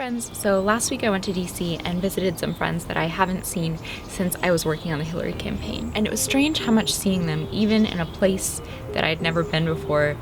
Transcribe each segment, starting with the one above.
friends, so last week I went to DC and visited some friends that I haven't seen since I was working on the Hillary campaign. And it was strange how much seeing them, even in a place that I'd never been before,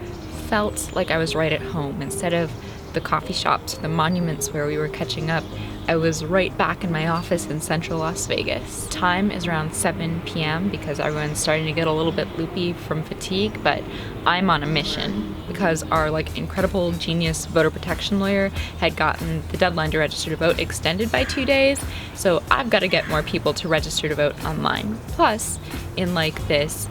felt like I was right at home. Instead of the coffee shops, the monuments where we were catching up, I was right back in my office in central Las Vegas. Time is around 7 p.m. because everyone's starting to get a little bit loopy from fatigue, but I'm on a mission because our incredible genius voter protection lawyer had gotten the deadline to register to vote extended by 2 days, so I've got to get more people to register to vote online. Plus, in this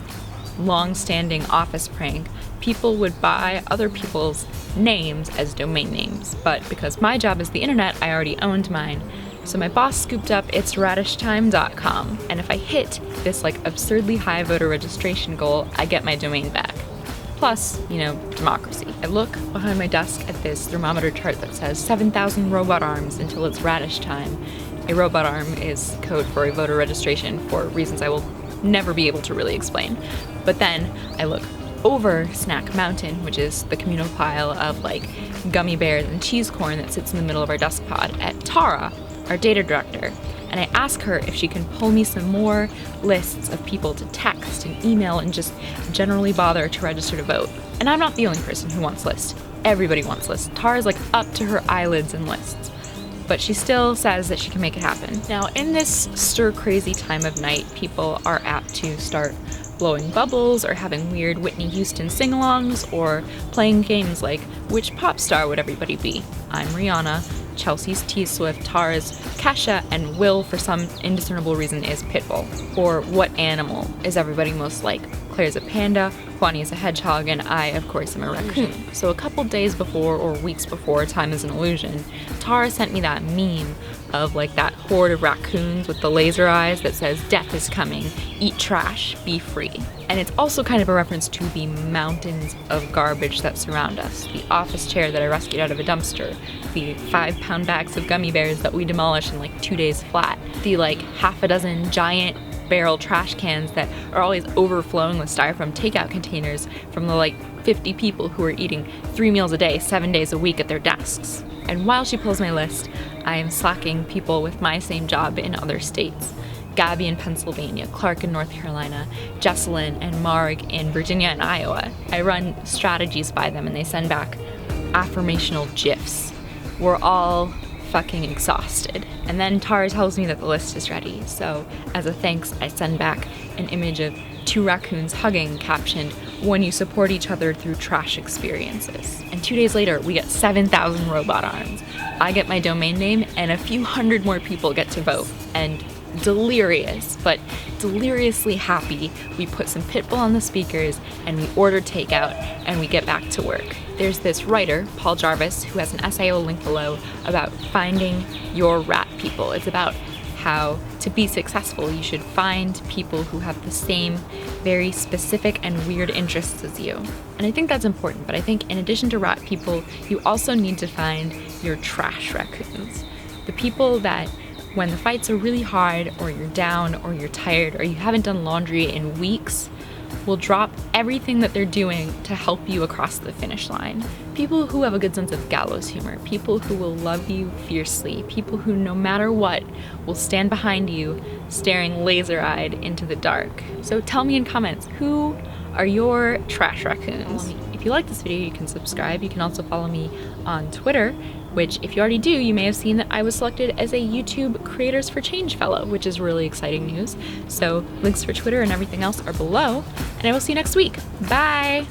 long-standing office prank, people would buy other people's names as domain names, but because my job is the internet, I already owned mine. So my boss scooped up ItsRadishTime.com, and if I hit this absurdly high voter registration goal, I get my domain back. Plus, democracy. I look behind my desk at this thermometer chart that says 7,000 robot arms until it's radish time. A robot arm is code for a voter registration for reasons I will never be able to really explain. But then I look over Snack Mountain, which is the communal pile of gummy bears and cheese corn that sits in the middle of our desk pod, at Tara, our data director, and I ask her if she can pull me some more lists of people to text and email and just generally bother to register to vote. And I'm not the only person who wants lists. Everybody wants lists. Tara's up to her eyelids in lists. But she still says that she can make it happen. Now, in this stir-crazy time of night, people are apt to start blowing bubbles or having weird Whitney Houston sing-alongs or playing games like, which pop star would everybody be? I'm Rihanna, Chelsea's T Swift, Tara's Kesha, and Will, for some indiscernible reason, is Pitbull. Or what animal is everybody most like? Claire's a panda, Kwani is a hedgehog, and I, of course, am a raccoon. So a couple days before, or weeks before, Time is an Illusion, Tara sent me that meme of that horde of raccoons with the laser eyes that says, "Death is coming, eat trash, be free." And it's also kind of a reference to the mountains of garbage that surround us. The office chair that I rescued out of a dumpster, the 5-pound bags of gummy bears that we demolish in 2 days flat, the half a dozen giant barrel trash cans that are always overflowing with styrofoam takeout containers from the 50 people who are eating 3 meals a day, 7 days a week at their desks. And while she pulls my list, I am slacking people with my same job in other states. Gabby in Pennsylvania, Clark in North Carolina, Jesselyn and Marg in Virginia and Iowa. I run strategies by them and they send back affirmational GIFs. We're all fucking exhausted. And then Tara tells me that the list is ready. So as a thanks, I send back an image of 2 raccoons hugging, captioned, "When you support each other through trash experiences." And 2 days later, we get 7,000 robot arms. I get my domain name and a few hundred more people get to vote. And delirious, but deliriously happy, we put some Pitbull on the speakers and we order takeout and we get back to work. There's this writer, Paul Jarvis, who has an essay I'll link below about finding your rat people. It's about how to be successful, you should find people who have the same very specific and weird interests as you. And I think that's important, but I think in addition to rat people, you also need to find your trash raccoons. The people that when the fights are really hard, or you're down, or you're tired, or you haven't done laundry in weeks, will drop everything that they're doing to help you across the finish line. People who have a good sense of gallows humor, people who will love you fiercely, people who no matter what will stand behind you staring laser-eyed into the dark. So tell me in comments, who are your trash raccoons? If you like this video, you can subscribe. You can also follow me on Twitter, which if you already do, you may have seen that I was selected as a YouTube Creators for Change Fellow, which is really exciting news. So links for Twitter and everything else are below, and I will see you next week. Bye!